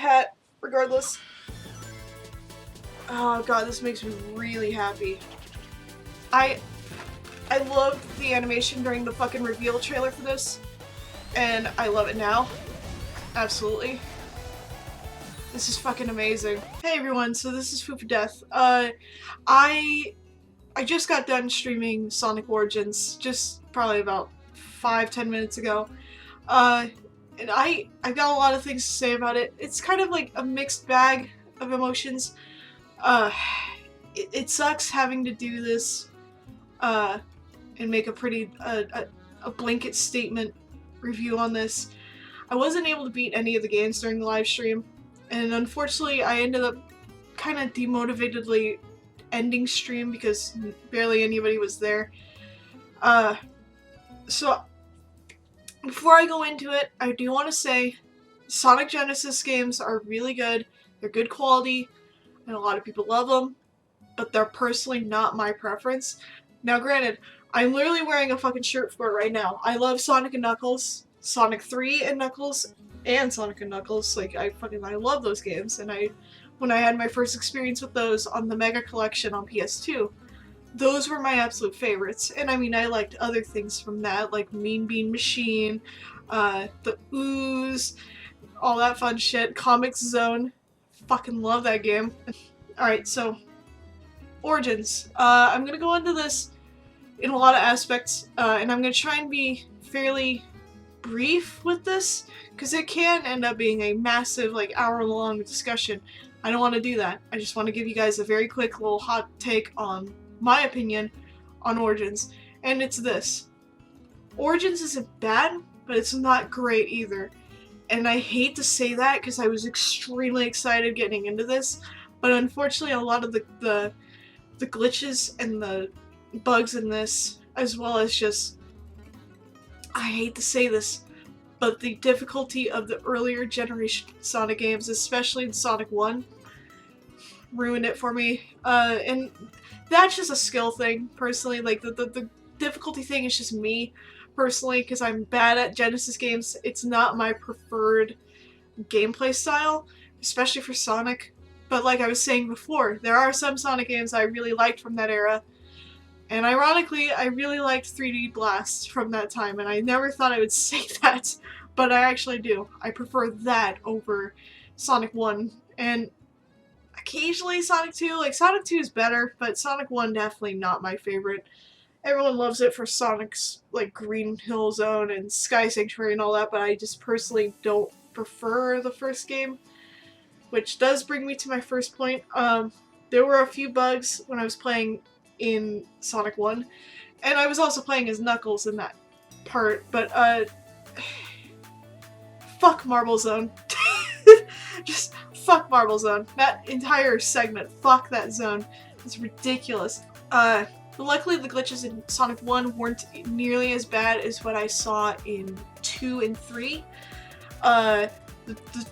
hat, regardless. Oh god, this makes me really happy. I loved the animation during the fucking reveal trailer for this, and I love it now. Absolutely. This is fucking amazing. Hey everyone, so this is Foof Death. I just got done streaming Sonic Origins, just probably about 5-10 minutes ago. And I've got a lot of things to say about it. It's kind of like a mixed bag of emotions. It sucks having to do this, and make a pretty, a blanket statement review on this. I wasn't able to beat any of the games during the live stream, and unfortunately I ended up kind of demotivatedly ending stream because barely anybody was there. So before I go into it, I do want to say Sonic Genesis games are really good. They're good quality, and a lot of people love them, but they're personally not my preference. Now granted, I'm literally wearing a fucking shirt for it right now. I love Sonic and Knuckles, Sonic 3 and Knuckles, and Sonic and Knuckles. Like, I love those games, and when I had my first experience with those on the Mega Collection on PS2, those were my absolute favorites. And I mean, I liked other things from that, like Mean Bean Machine, the Ooze, all that fun shit. Comics Zone. Fucking love that game. Alright, so Origins. I'm gonna go into this in a lot of aspects, and I'm gonna try and be fairly brief with this, because it can end up being a massive, like, hour-long discussion. I don't want to do that. I just want to give you guys a very quick little hot take on my opinion on Origins, and it's this. Origins isn't bad, but it's not great either. And I hate to say that because I was extremely excited getting into this, but unfortunately a lot of the glitches and the bugs in this, as well as just, I hate to say this, but the difficulty of the earlier generation Sonic games, especially in Sonic 1, ruined it for me. And that's just a skill thing, personally. Like, the difficulty thing is just me, personally, because I'm bad at Genesis games. It's not my preferred gameplay style, especially for Sonic. But like I was saying before, there are some Sonic games I really liked from that era. And ironically, I really liked 3D Blast from that time, and I never thought I would say that, but I actually do. I prefer that over Sonic 1, and occasionally Sonic 2. Like, Sonic 2 is better, but Sonic 1 definitely not my favorite. Everyone loves it for Sonic's, like, Green Hill Zone and Sky Sanctuary and all that, but I just personally don't prefer the first game. Which does bring me to my first point. There were a few bugs when I was playing in Sonic 1, and I was also playing as Knuckles in that part, but fuck Marble Zone. Just fuck Marble Zone. That entire segment, fuck that zone. It's ridiculous. But luckily the glitches in Sonic 1 weren't nearly as bad as what I saw in 2 and 3. The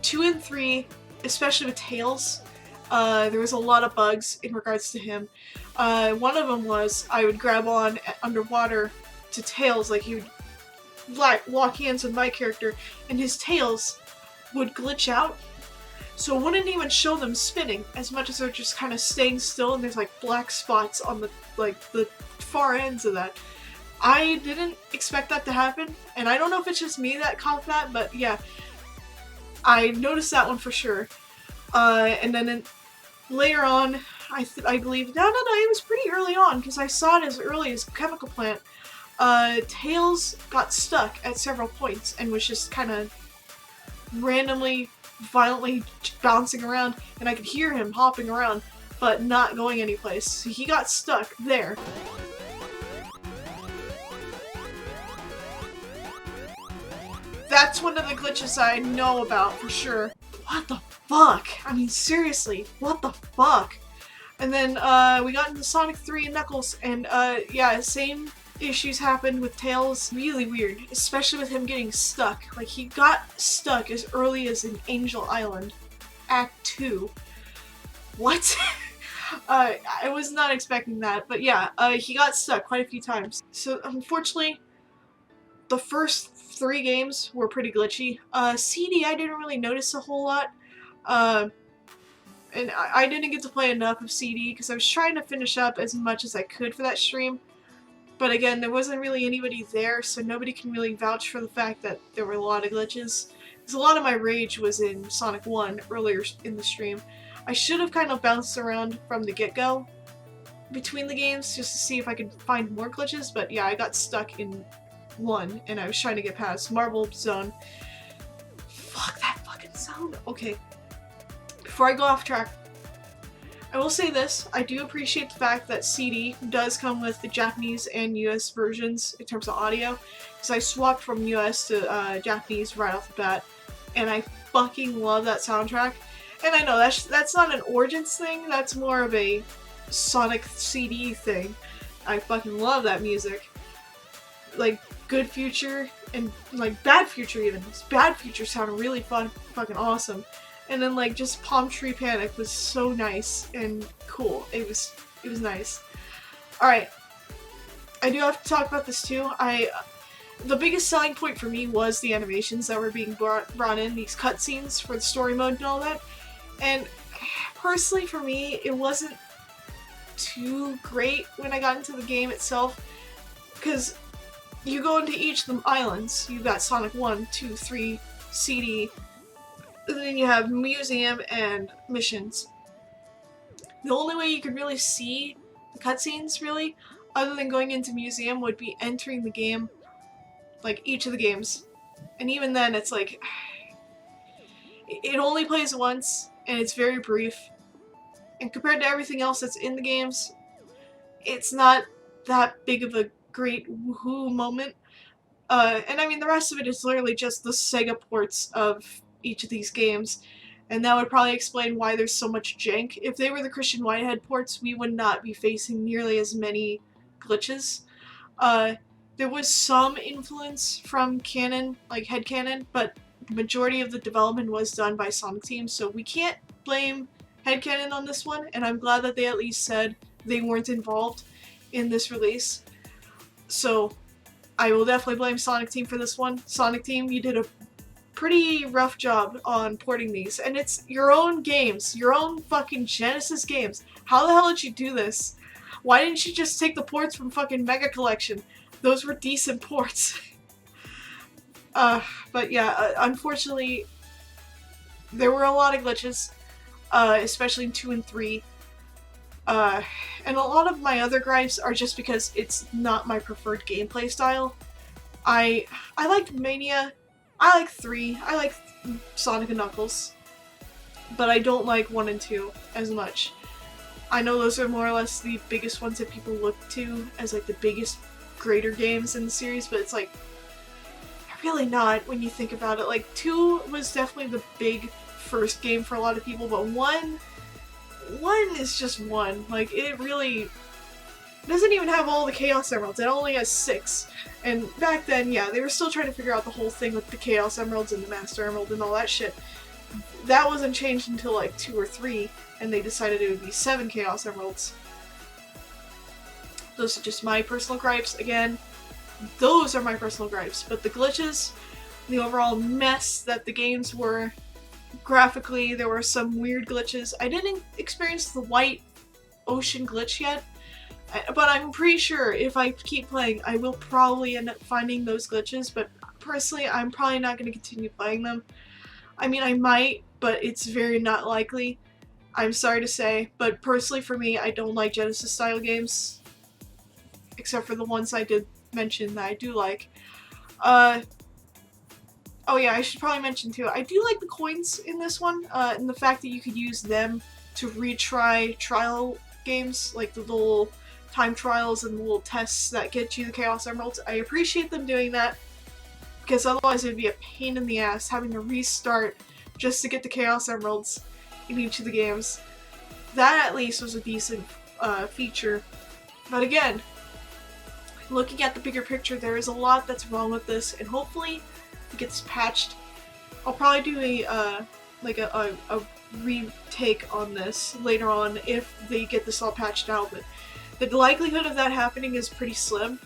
2 and 3, especially with Tails, there was a lot of bugs in regards to him. One of them was I would grab on underwater to Tails, like he would lock hands with my character, and his tails would glitch out. So it wouldn't even show them spinning as much as they're just kind of staying still, and there's like black spots on the far ends of that. I didn't expect that to happen, and I don't know if it's just me that caught that, but yeah, I noticed that one for sure. And then later on, I believe, no, it was pretty early on, because I saw it as early as Chemical Plant. Tails got stuck at several points and was just kind of randomly, violently bouncing around, and I could hear him hopping around, but not going anyplace. So he got stuck there. That's one of the glitches I know about for sure. What the fuck? I mean, seriously, what the fuck? And then, we got into Sonic 3 and Knuckles, and, yeah, same issues happened with Tails. Really weird, especially with him getting stuck. Like, he got stuck as early as in Angel Island, Act 2. What? I was not expecting that, but yeah, he got stuck quite a few times. So, unfortunately, the first 3 games were pretty glitchy. CD I didn't really notice a whole lot. And I didn't get to play enough of CD because I was trying to finish up as much as I could for that stream. But again, there wasn't really anybody there, so nobody can really vouch for the fact that there were a lot of glitches. Because a lot of my rage was in Sonic 1 earlier in the stream. I should have kind of bounced around from the get-go between the games just to see if I could find more glitches, but yeah, I got stuck in 1 and I was trying to get past Marble Zone. Fuck that fucking sound. Okay. Before I go off track, I will say this, I do appreciate the fact that CD does come with the Japanese and US versions in terms of audio, because I swapped from US to Japanese right off the bat, and I fucking love that soundtrack. And I know that's not an Origins thing, that's more of a Sonic CD thing. I fucking love that music. Like, Good Future and, like, Bad Future even. Bad Future sounded really fucking awesome. And then, like, just Palm Tree Panic was so nice and cool. It was nice. Alright. I do have to talk about this too. The biggest selling point for me was the animations that were being brought in, these cutscenes for the story mode and all that. And personally for me, it wasn't too great when I got into the game itself. Because you go into each of the islands. You've got Sonic 1, 2, 3, CD, and then you have museum and missions. The only way you could really see the cutscenes, really, other than going into museum, would be entering the game, like each of the games. And even then, it's like, it only plays once, and it's very brief. And compared to everything else that's in the games, it's not that big of a great woohoo moment. And I mean, the rest of it is literally just the Sega ports of each of these games, and that would probably explain why there's so much jank. If they were the Christian Whitehead ports, we would not be facing nearly as many glitches. There was some influence from canon, like headcanon, but the majority of the development was done by Sonic Team, so we can't blame headcanon on this one, and I'm glad that they at least said they weren't involved in this release. So I will definitely blame Sonic Team for this one. Sonic Team, you did a pretty rough job on porting these, and it's your own games, your own fucking Genesis games. How the hell did you do this? Why didn't you just take the ports from fucking Mega Collection? Those were decent ports. But yeah, unfortunately, there were a lot of glitches, especially in 2 and 3. And a lot of my other gripes are just because it's not my preferred gameplay style. I liked Mania, I like 3, I like Sonic and Knuckles, but I don't like 1 and 2 as much. I know those are more or less the biggest ones that people look to as like the biggest, greater games in the series, but it's like, really not when you think about it. Like, 2 was definitely the big first game for a lot of people, but 1 is just 1. Like, it really doesn't even have all the Chaos Emeralds. It only has 6. And back then, yeah, they were still trying to figure out the whole thing with the Chaos Emeralds and the Master Emerald and all that shit. That wasn't changed until like 2 or 3, and they decided it would be 7 Chaos Emeralds. Those are just my personal gripes. Again, those are my personal gripes. But the glitches, the overall mess that the games were, graphically, there were some weird glitches. I didn't experience the white ocean glitch yet, but I'm pretty sure if I keep playing, I will probably end up finding those glitches, but personally, I'm probably not going to continue playing them. I mean, I might, but it's very not likely. I'm sorry to say, but personally for me, I don't like Genesis-style games, except for the ones I did mention that I do like. Oh yeah, I should probably mention too, I do like the coins in this one, and the fact that you could use them to retry trial games, like the little time trials and the little tests that get you the Chaos Emeralds. I appreciate them doing that, because otherwise it would be a pain in the ass having to restart just to get the Chaos Emeralds in each of the games. That at least was a decent feature. But again, looking at the bigger picture, there is a lot that's wrong with this, and hopefully it gets patched. I'll probably do a retake on this later on if they get this all patched out, but the likelihood of that happening is pretty slim.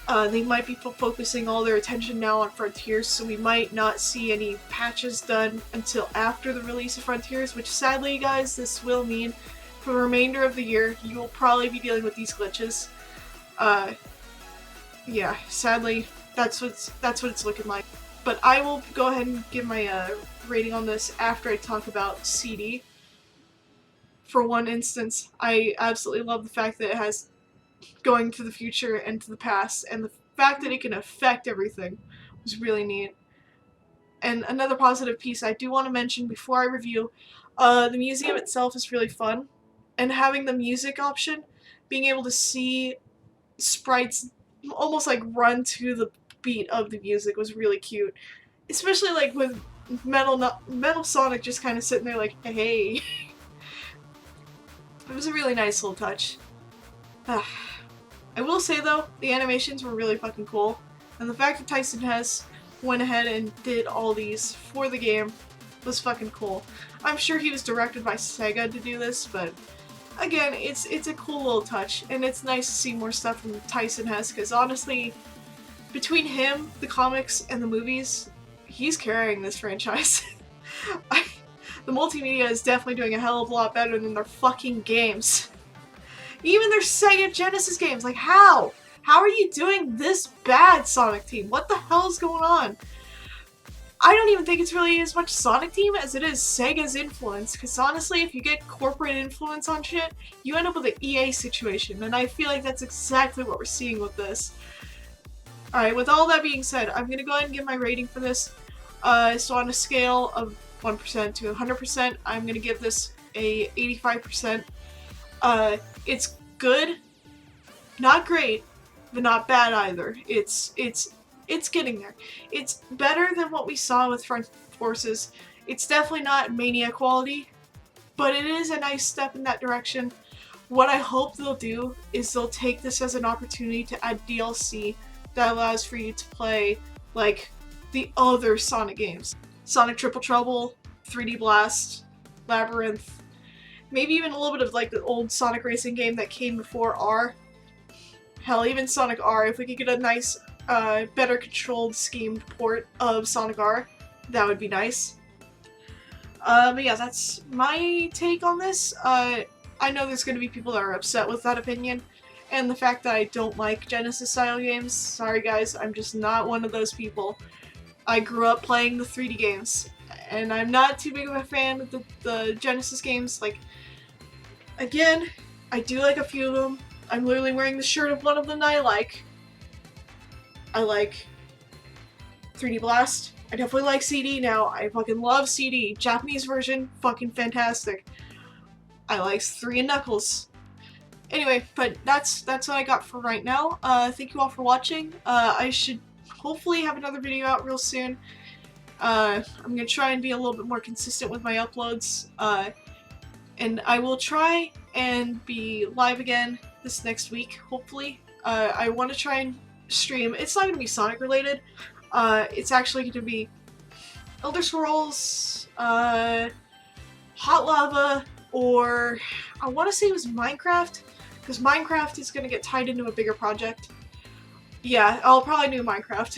They might be focusing all their attention now on Frontiers, so we might not see any patches done until after the release of Frontiers, which sadly, guys, this will mean for the remainder of the year, you will probably be dealing with these glitches. Yeah, sadly, that's what it's looking like. But I will go ahead and give my rating on this after I talk about CD. For one instance, I absolutely love the fact that it has going to the future and to the past, and the fact that it can affect everything was really neat. And another positive piece I do want to mention before I review, the museum itself is really fun, and having the music option, being able to see sprites almost like run to the beat of the music was really cute. Especially like with Metal Sonic just kind of sitting there like, hey. It was a really nice little touch. I will say though, the animations were really fucking cool, and the fact that Tyson Hesse went ahead and did all these for the game was fucking cool. I'm sure he was directed by Sega to do this, but again, it's a cool little touch, and it's nice to see more stuff from Tyson Hesse, because honestly, between him, the comics, and the movies, he's carrying this franchise. The multimedia is definitely doing a hell of a lot better than their fucking games. Even their Sega Genesis games, like how? How are you doing this bad, Sonic Team? What the hell is going on? I don't even think it's really as much Sonic Team as it is Sega's influence, because honestly, if you get corporate influence on shit, you end up with an EA situation, and I feel like that's exactly what we're seeing with this. Alright, with all that being said, I'm gonna go ahead and give my rating for this. So on a scale of 1% to 100%, I'm gonna give this a 85%. It's good, not great, but not bad either. It's getting there. It's better than what we saw with Front Forces. It's definitely not Mania quality, but it is a nice step in that direction. What I hope they'll do is they'll take this as an opportunity to add DLC that allows for you to play like the other Sonic games. Sonic Triple Trouble, 3D Blast, Labyrinth, maybe even a little bit of like the old Sonic racing game that came before R. Hell, even Sonic R, if we could get a nice, better controlled, schemed port of Sonic R, that would be nice. But yeah, that's my take on this. I know there's going to be people that are upset with that opinion, and the fact that I don't like Genesis-style games. Sorry guys, I'm just not one of those people. I grew up playing the 3D games, and I'm not too big of a fan of the Genesis games. Like, again, I do like a few of them. I'm literally wearing the shirt of one of them that I like. I like 3D Blast. I definitely like CD now. I fucking love CD. Japanese version, fucking fantastic. I like 3 and Knuckles. Anyway, but that's what I got for right now. Thank you all for watching. I should hopefully have another video out real soon. I'm gonna try and be a little bit more consistent with my uploads. And I will try and be live again this next week, hopefully. I want to try and stream. It's not going to be Sonic related. It's actually going to be Elder Scrolls, Hot Lava, or I want to say it was Minecraft, because Minecraft is going to get tied into a bigger project. Yeah, I'll probably do Minecraft.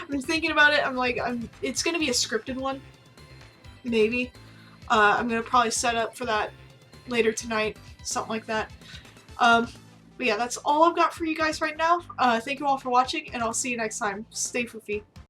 I'm thinking about it. I'm like, it's going to be a scripted one. Maybe. I'm going to probably set up for that later tonight. Something like that. But yeah, that's all I've got for you guys right now. Thank you all for watching, and I'll see you next time. Stay foofy.